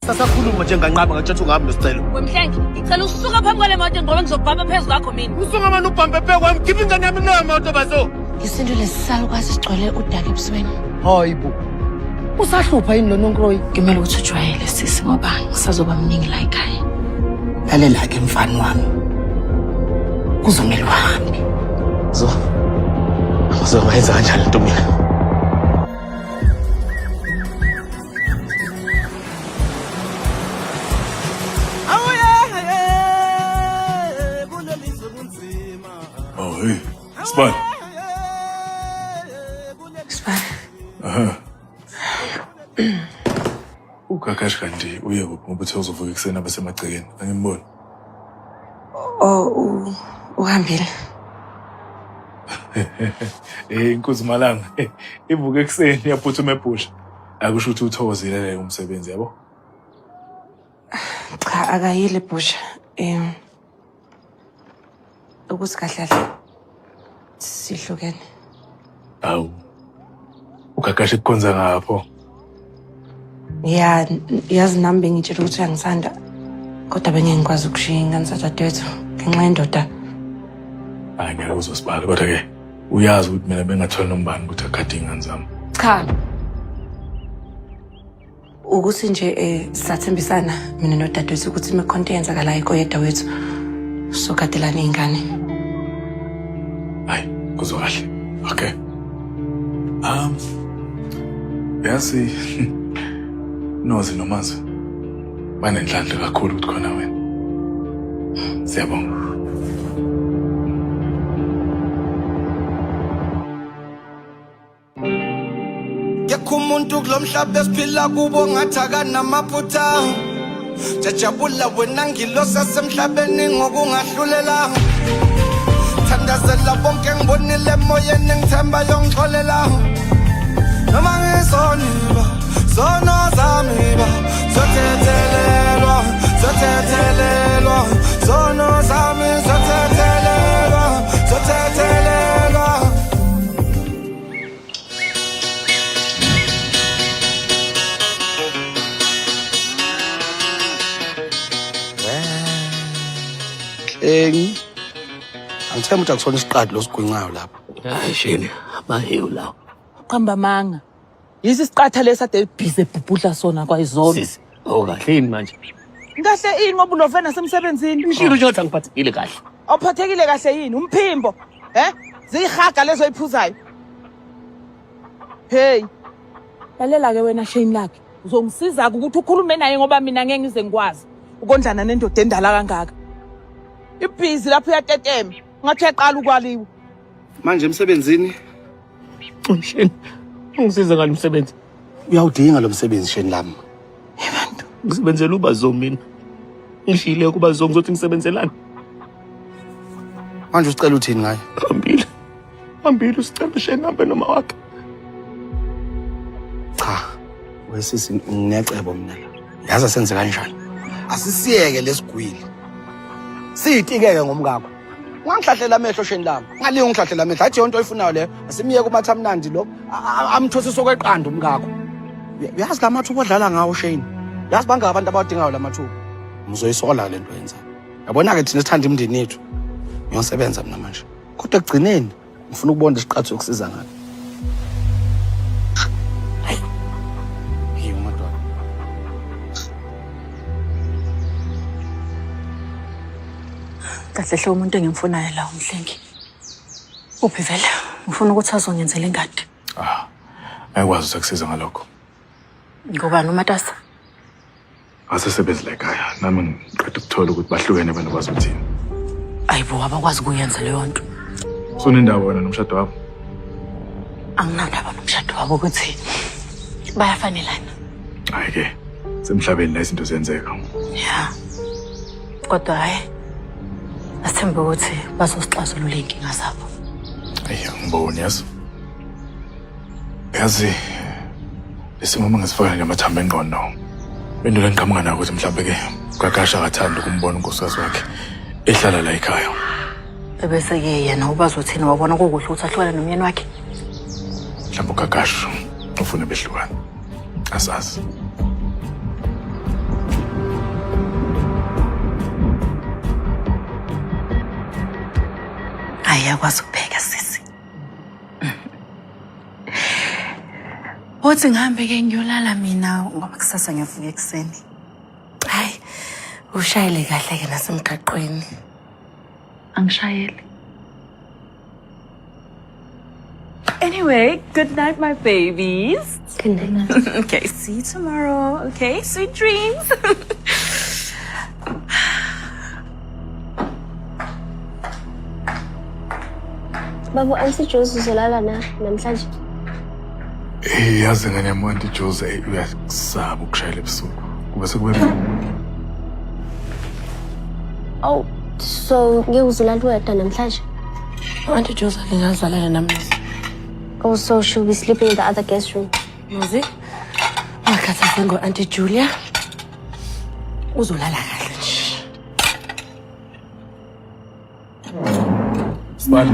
Sasakhuluma njenganqaba ngathi ungami nesicelo. Wemhlengi, ngicela usuka phambi kwale moto ngoba ngizobhamba phezu kwakho mina. Usuka manje ubhambe phezu kwami, khipha ingane yami kuleyo moto bazo. Isinto lesisalukazi sigcwele udaka ebusweni. Hayibo. Usahlupha yini lo Nonkroyi? Kumele ukuthi ujwayele sisi ngoba ngisazoba mningi la ekhaya. Lalela-ke mfana wami. Kuzomele uhambe. Uzoyenza kanjani lento mina? Oh, hey, Span. Span. Aha. Ukakashi kanti uye kuphi ngoba uthe uzovuka ekuseni abasemagcekeni angimboni. Oh, uhambile. Inkosi Malanga. Ivuka ekuseni yaphuthuma ebhusha. Akusho ukuthi uthokozile leyo umsebenzi yabo. Cha, akayile ebhusha. Ukuthi kahle sihlukene. Awu. Ukakashi kukhonza ngapho. Ya, yazi nami bengitshela ukuthi angisanda. Kodwa bengengikwazi ukushiya ingane zadadewethu ngenxa yendoda. Hayi ngeke uzosibala kodwa ke uyazi ukuthi mina bengatholi nombani ukuthi akade ingane zami. Cha. Ukuthi nje sathembisana mina nodadewethu ukuthi imekhonto yenzakala ikoyeda wethu. Sokadelana ingane. Hayi, kuzokahle. Okay. Yazi nozi nomazi. Banenhlanhla kakhulu ukuthi khona wena. Siyabonga. Yekho umuntu kulomhlaba esiphila kubo ngathi akanamaphutha. Jajabula wena ngilosa semhlabeni ngokungahlulela. Thandazela bonke ngibonile emoyeni ngithemba yongixolela. Noma ngisoniba, sono zami ba, zothethelelwa, sono zami zothethelelwa, Angithemba ukuthi akusona isiqadi lo sigwincayo lapha. Hayi shini, mahewu lawo. Qamba manga. Yisi isiqatha lesade ebhize ebhubhudla sona kwayizolo. Sisi, kahle yini manje? Kahle ini ngoba ulovena semsebenzini? Ngishilo nje ukuthi angiphathekile kahle. Awuphathekile kahle yini? Umphimbo. Ziyihaga lezo oyiphuzayo. Hey. Lalela ke wena shame lakhe. Uzongisiza ukuthi ukhulume naye ngoba mina ngeke ngize ngikwazi ukondlana nendoda endala kangaka. Ibhizi lapho uyatetema. Ngathi yaqala ukwaliwa. Manje emsebenzini Shini, ungisiza ngalo umsebenzi. uyawudinga lo msebenzi sheni lami. Abantu, ngisebenzela uBazo mina. Ngishile kuba Bazo ngizothi ngisebenzelani. Manje ucela uthini ngaye? Hambile usicela sheni nambe noma wakhe. Cha. Wesisi nginecebo mina la. Yazi senze kanjani? Asisiyeke lesigwili. Siyitikeke ngomkakho. Ungangihlahlela amehlo sheni lami. Ngalinga ungihlahlela amehlo. Athi yonto oyifunayo leyo. Asimiyeke kumathamnandi lo. Amthosisa okweqanda umkakho. Uyazi lamathuba odlala ngawo sheni. Yazi bangaka abantu abadingayo lamathuba. Uzoyisola lento yenza. Yabona ke thina sithanda imndeni yethu. Ngiyosebenza mina manje. Kodwa ekugcineni ngifuna ukubona isiqathu sokusiza ngani. Kahle hle umuntu engimfunayo la umhlengi. Uphi vele? Ngifuna ukuthi azongenzela ingadi. Ayikwazi ukusiza ngalokho. Ngobani uMatasa? Asesebenzi la ekhaya. Nami ngiqeda ukuthola ukuthi bahlukene abantu bazi uthini. Ayibo abakwazi ukuyenza leyo nto. Sonendaba wena nomshado wakho. Anginandaba nomshado wabo ukuthi bayafanelana. Hayi ke. Semhlabeni la izinto ziyenzeka. Ya. Kodwa hayi asithembe ukuthi bazosixazulula inkinga zabo. Ayi ngibona yazi lesimama ngisifaka ngamathambo engqondo. Bendula ngiqhamuka nako ukuthi mhlawumbe ke uKakasha akathanda ukumbona unkosikazi wakhe ehlala la ekhaya. Ebese ke yena ubazothina wabona kukuhle ukuthi ahlukane nomyeni wakhe. Mhlawumbe uKakasha ufuna behlukana. Asazi. uyakwazi ukupheka sisi. Uthi ngihambe-ke ngiyolala mina ngoba kusasa ngiyavuka ekuseni. Hayi, ushayele kahle-ke nasemgaqweni. Angishayeli. Anyway, good night, my babies. Good night. Okay, see you tomorrow. Okay, sweet dreams. Babu, Auntie Josie uzolala namhlanje. Yazi ngane yami Auntie Josie uyakusaba ukushayela ebusuku. Kube sekube Oh, so ngeke uzolala wedwa namhlanje? Auntie Josie ngingazalana namuzi. Oh, so she'll be sleeping in the other guest room. Muzi, ngakhathazwe ngo-Auntie Julia. Uzolala kahle nje. Sibali.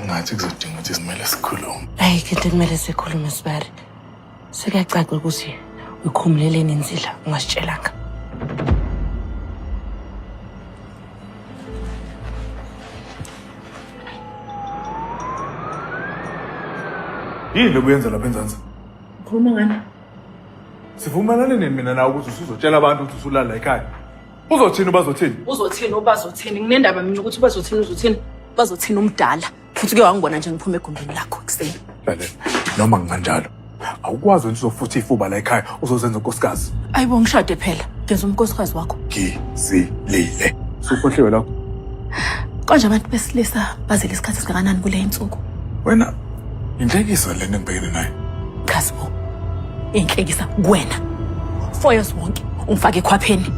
Ngathi kuzodinga ukuthi simele sikhulume. Hayi, kanti kumele sikhulume Sibari. Sekuyacaca ukuthi uyikhumuleleni inzila ungasitshelanga. Yini lokuyenza lapha eNzansi? Ukhuluma ngani? Sivumelane nini mina nawe ukuthi usuzotshela abantu ukuthi usulala ekhaya? Uzothini bazothini? Uzothini ubazothini? Nginendaba mina ukuthi bazothini uzothini? Bazothini umdala. Futhi ke wangibona nje ngiphuma egumbini lakho ekuseni. Lalela, noma nginganjalo. Awukwazi ukuthi uzofutha ifuba la ekhaya uzozenza unkosikazi. Ayibo ngishade phela. Ngenza umnkosikazi wakho. Ngizilile. Sukhohliwe lapho. Konje abantu besilisa bazile isikhathi singakanani kule insuku? Wena inhlekisa lena engibhekene nayo. Cha sibo. Inhlekisa kuwena. 4 years wonke ungifake ekhwapheni.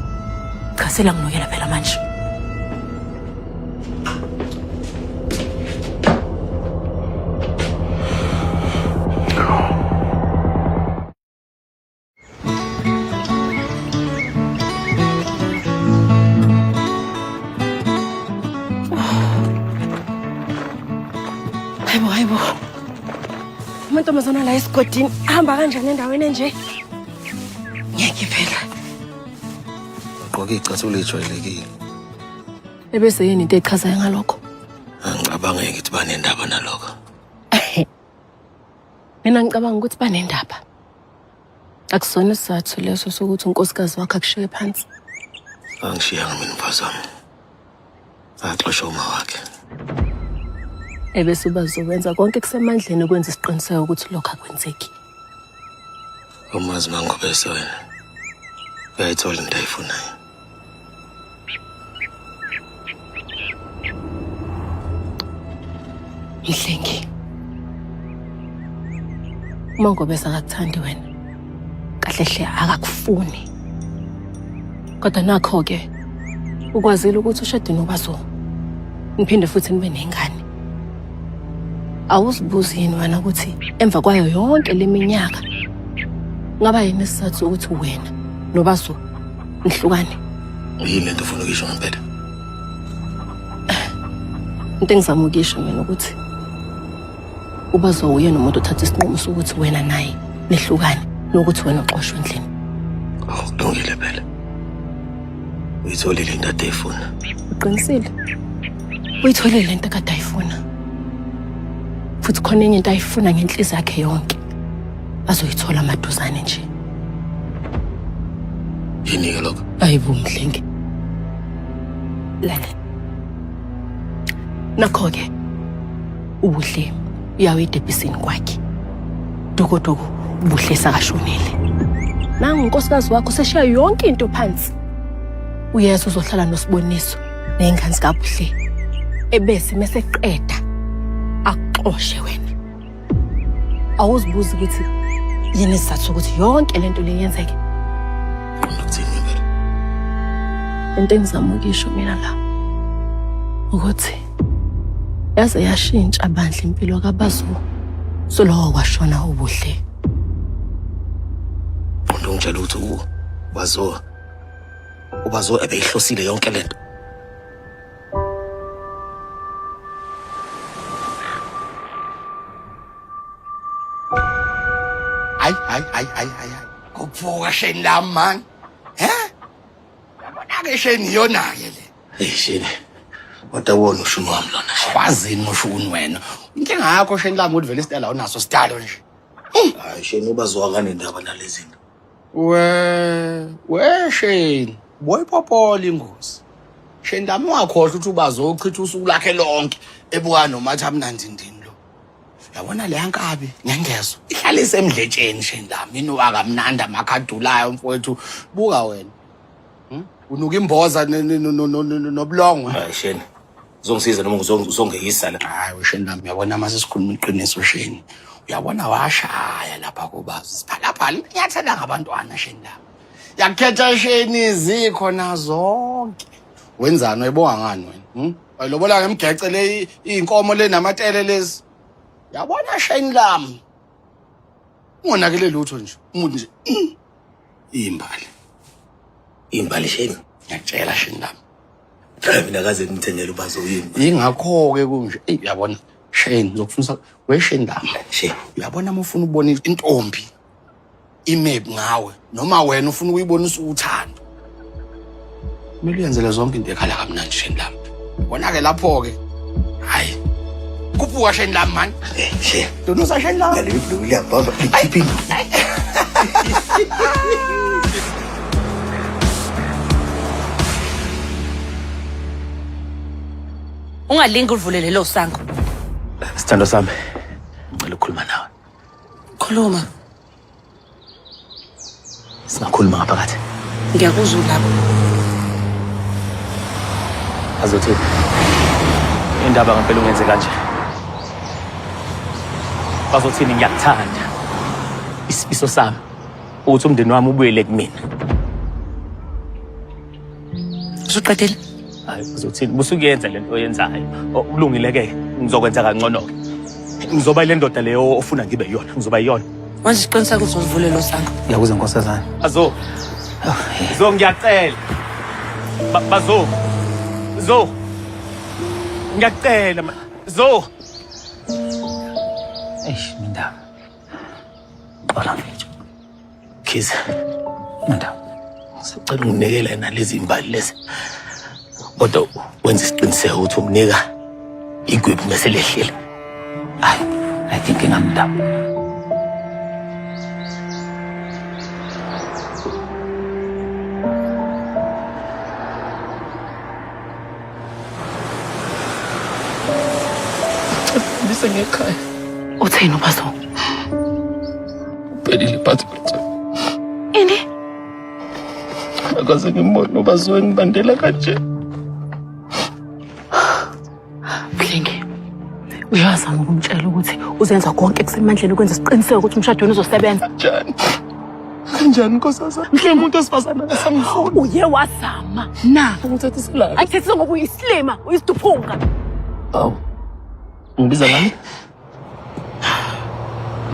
Cha sela nginokela phela manje. Hayibo. Amantombazana la esigodini ahamba kanjani endaweni enje? Ngeke phela. Ugqoke icathulo ejwayelekile. Ebese yini into echazayo ngalokho? Angicabanga ukuthi banendaba nalokho. Mina ngicabanga ukuthi banendaba. Akusona isizathu leso sokuthi unkosikazi wakhe akushiye phansi. Angishiyanga mina mfazi wami. Axoshwa uma wakhe. Ebese bazowenza konke kusemandleni ukwenza isiqiniseko ukuthi lokho akwenzeki. Umazi mangobese wena. Uyayithola into ayifunayo. Mhlengi. Mangobese akakuthandi wena. Kahle hle akakufuni. Kodwa nakho ke ukwazile ukuthi ushade noBazo. Niphinde futhi nibe nengane. Awuzibuzi yini wena ukuthi emva kwayo yonke leminyaka ngaba yini isizathu ukuthi wena noBazo nihlukane? Yini lento ufuna ukisho ngempela? Into engizama ukisho mina ukuthi uBazo uyena umuntu othatha isinqumo sokuthi wena naye nihlukane nokuthi wena uxoshwe endlini. Kulungile phela. Uyitholile into ayifuna. Uqinisile? Uyitholile into akade ayifuna. Futhi khona enye into ayifuna ngenhliziyo yakhe yonke. Azoyithola maduzane nje. Yini ke lokho? Ayibo Mhlengi. Lana. Nakho ke ubuhle uyawe edebhisini kwakhe. Doko ubuhle sakashonile. Nangu unkosikazi wakho seshiya yonke into phansi. Uyeza uzohlala noSiboniso nengane zikabuhle. Ebese meseqeda axoshe wena. Awuzibuzi ukuthi yini isizathu ukuthi yonke lento leyenzeke. Ukuthini phela? Into engizama ukisho mina la ukuthi yaze yashintsha abandla impilo kaBazo solowo kwashona ubuhle. Umuntu ungitshela ukuthi uBazo ebeyihlosile yonke lento. Hayi. Kuvuka sheni la man. Yabona ke sheni yona ke le. Hey sheni. Kodwa wona ushuni wami lona. Wazini ushuni wena? Inkinga yakho sheni lami ukuthi vele isitayela awunaso sidalo nje. Hayi sheni ubazwakane indaba nalezi zinto. We sheni, boyiphopola ingozi. Sheni lami ungakhohlwa ukuthi ubazochitha usuku lakhe lonke ebuka nomathi amnandindini lo. Yabona le yankabi ngengezwe. Ihlala isemdletsheni sheni lami, inuka kamnandi amakhadulayo mfowethu. Buka wena. Unuka imboza nobulongwe. Hayi sheni. Uzongisiza noma uzongeyisa la. Hayi sheni lami, uyabona mase sikhuluma iqiniso sheni. Uyabona washaya lapha kubazi. Siphalaphala inyathela ngabantwana sheni lami. Yakhetha sheni zikho nazonke. Wenzani uyibonga ngani wena? Wayilobola ngemgece le inkomo le namatele lezi. Yabona sheni lami. Ungonakele lutho nje. Umuntu nje. Imbali. Imbali sheni. Ngiyatshela sheni lami. Cha mina kaze ngithengele ubazoyini. Ingakho ke kunje. Uyabona sheni ngizokufundisa wesheni lami. Sheni. Uyabona uma ufuna ubona intombi imap ngawe noma wena ufuna ukuyibonisa uthando. Kumele uyenzele zonke into ekhala kamnandi sheni lami. Bona ke lapho ke hayi kuphuka sheni lami man. Sheni. Donosa sheni lami. Ngale ibhulu liyabamba ikhiphi. Ungalingi uvulele lo sango. Sithando sami. Ngicela ukukhuluma nawe. Khuluma. Singakhuluma ngaphakathi. Ngiyakuzwa lapho. Azothi indaba ngempela ungenze kanje. Bazothini ngiyakuthanda. Isifiso sami ukuthi umndeni wami ubuyele kumina. Usuqedile? Hayi bazothini busukuyenza lento oyenzayo. Ukulungile ke ngizokwenza kangcono ke. Ngizoba ile ndoda leyo ofuna ngibe yona. Ngizoba yona. Manje siqiniseka ukuthi uzivulele lo sango. Ngiyakuza nkosazana. Azo. Zo ngiyacela. Bazo. Zo. Ngiyacela zo. Minda. Bala nje. Khiza. Minda. Sicela unginikele nalezi imbali lezi. Kodwa wenza isiqiniseko ukuthi umnika igwebu bese lehlile. Hayi, I think ngamda. Ngekhaya. Utheni ubazo? Ubhedile phansi kwethu. Ini? Akaze ngimbone ubazo ngibandela kanje. Mhlengi. Uyazama ukumtshela ukuthi uzenza konke kusemandleni ukwenza isiqiniseko ukuthi umshado wenu uzosebenza. Kanjani? Kanjani nkosazana? Mhlengi umuntu osifazana ngasangifuni. Uye wazama. Na. Ngithatha isilala. Ayithethe ngoba uyislima, uyisiduphunga. Awu. Ngibiza ngani?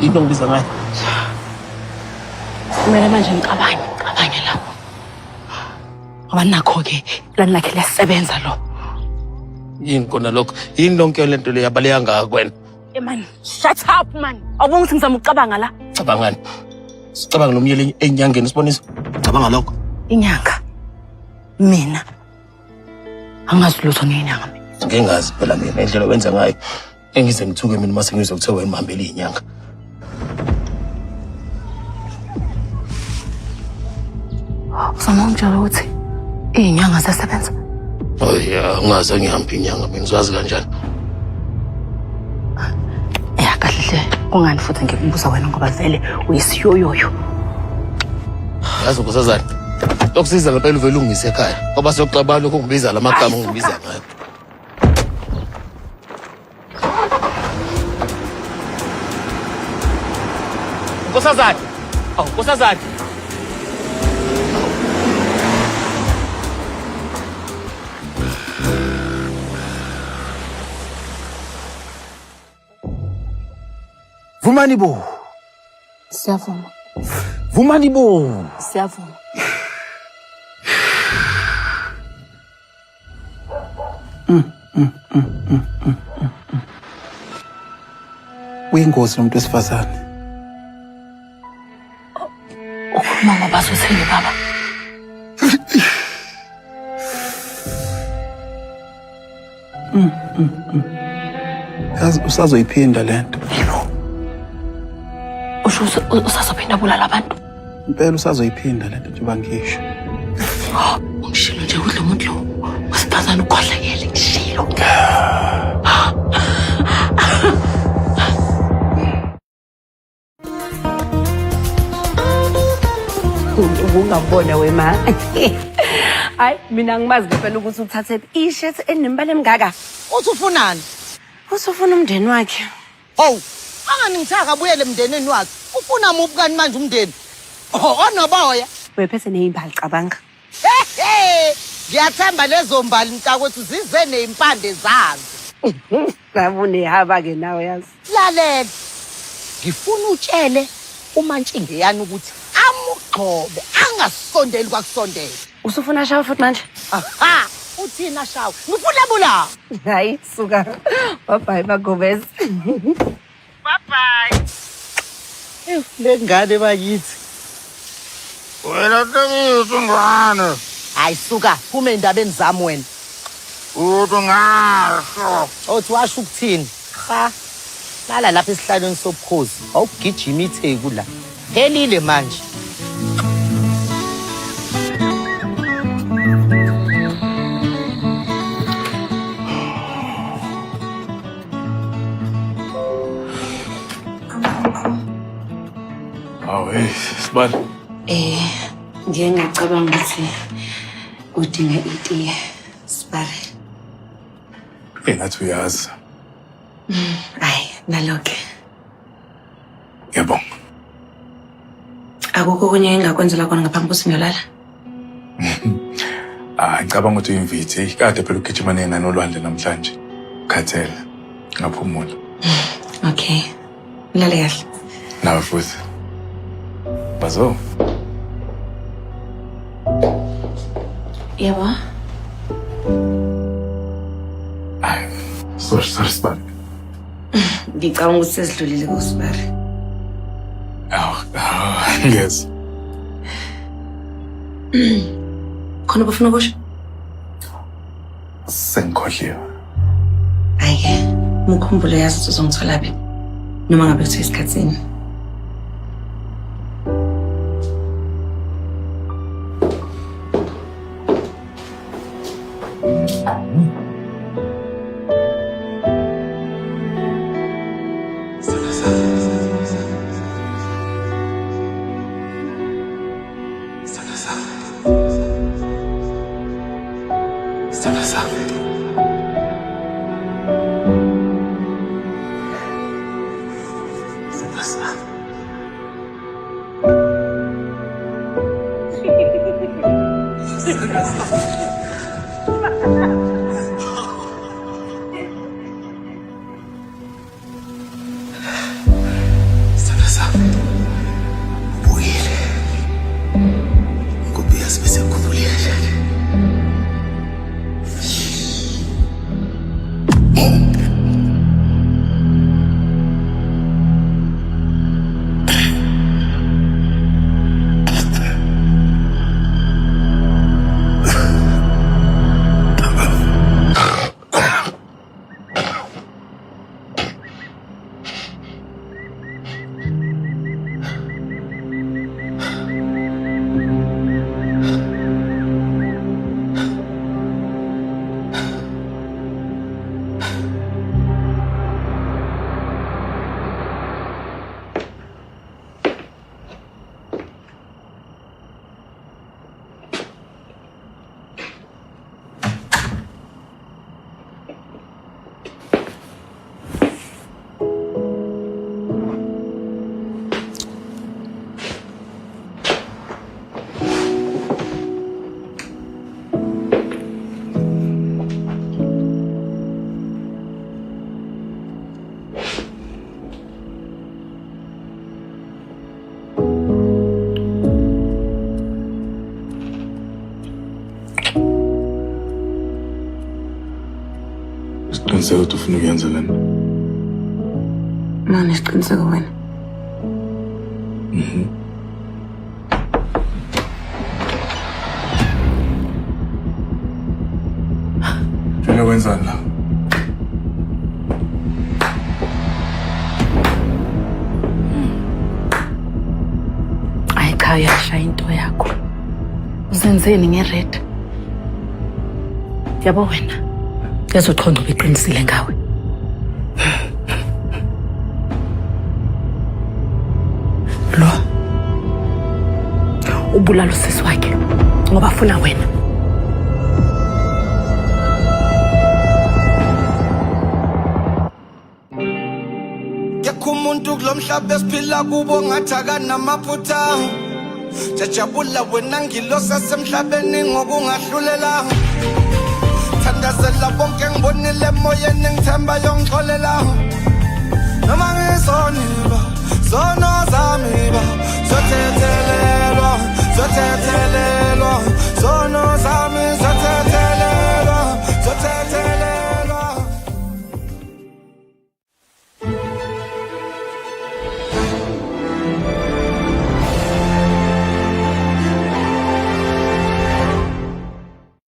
Into ngibiza ngayo. Kumele manje ngicabange lapho. Ngoba nakho ke lani lakhe liyasebenza lo. Yini kona lokho? Yini lonke lento le yabaleka ngaka kwena? Man, shut up man. Awubona ukuthi ngizama ukucabanga la? Cabangani? Sicabanga nomyeni enyangeni sibonisa. Cabanga lokho. Inyanga. Mina. Angazi lutho ngenyanga mina. Ngingazi phela mina indlela wenza ngayo. Engize ngithuke mina mase ngizwe kuthiwa wena mahambela inyanga. Uzama ukutshela ukuthi inyanga ziyasebenza. Oh yeah, ungaze ngihamba inyanga mina ngizazi kanjani. Ya kahle. Kungani futhi ngikubuza wena ngoba vele uyisiyoyoyo. Yazi nkosazana. Lokusiza ngempela uvela ungise ekhaya. Ngoba sokuxabana lokho ngibiza lamagama ngibiza ngayo. Nkosazana. Awu nkosazana. Vumani bo. Siyavuma. Vumani bo. Siyavuma. Uyingozi nomuntu wesifazane. Ukhuluma ngoba uthini baba? Yazi usazoyiphinda lento. Usho usazophinda bulala abantu. Impela usazoyiphinda lento njengoba ngisho. Ngishilo nje udla umuntu lo. Wasiphathana ukhohlekele ngishilo. Ungabona wema. Hayi mina ngimazi phela ukuthi uthathe ishirt enembala emingaka. Uthi ufunani? Usufuna umndeni wakhe. Oh, angani ngithaka abuyele emndenini wakhe. Ufuna muphi kani manje umndeni? Oh, onoboya. Wephethe nezimbali cabanga. Ngiyathemba lezo mbali mntakwethu zize nezimpande zazo. Ngabone haba ke nawe yazi. Lalela. Ngifuna utshele uMantshinge yani ukuthi amugxobe angasondeli kwakusondela. Usufuna shawa futhi manje? Aha, uthina shawa. Ngifuna bula. Hayi suka. Bye bye bagobeza. Bye bye. Lengane bakithi. Wena Ntombizi ngwane. Hayi suka, phuma endabeni zami wena. Uthi ngasho. Othi washo ukuthini? Cha. Lala lapha esihlalweni sobukhosi. Awugijima itheku la. Helile manje. Awu hey, Sibali. Ngiye ngacabanga ukuthi udinga itiye. Sibari. Engathi uyazi. Hayi, naloke. Yebo. Akukho kunye engakwenzela kona ngaphambi kokuthi ngiyolala. Ngicabanga ukuthi uyimvithi. Kade phela ugijima nengane olwandle namhlanje. Khathele. Ngaphumula. Okay. Lale kahle. Nawe futhi. Bazo. Yebo. Sorry, Sibali. Ngicabanga ukuthi sesidlulile kuSibari. Yes. Khona bafuna ukusho? Sengikhohliwe. Hayi, mukhumbule yazi ukuthi uzongithola phi. Noma ngabe kuthiwa isikhatsini. Isiqiniseko ukuthi ufuna ukuyenza lento. Manje isiqiniseko wena. Funa wenzani la? yashaya into yakho. Uzenzeni ngered? Yabo wena. Yazochonga beqinisile ngawe. Lo. Ubulalo sisi wakhe ngoba afuna wena. Umuntu kulomhlaba esiphila kubo ngathi akanamaphutha jajabula wena ngilosa semhlabeni ngokungahlulela thandazela bonke ngibonile emoyeni ngithemba yongixolela noma ngizoniba zono zami ba zothethelelwa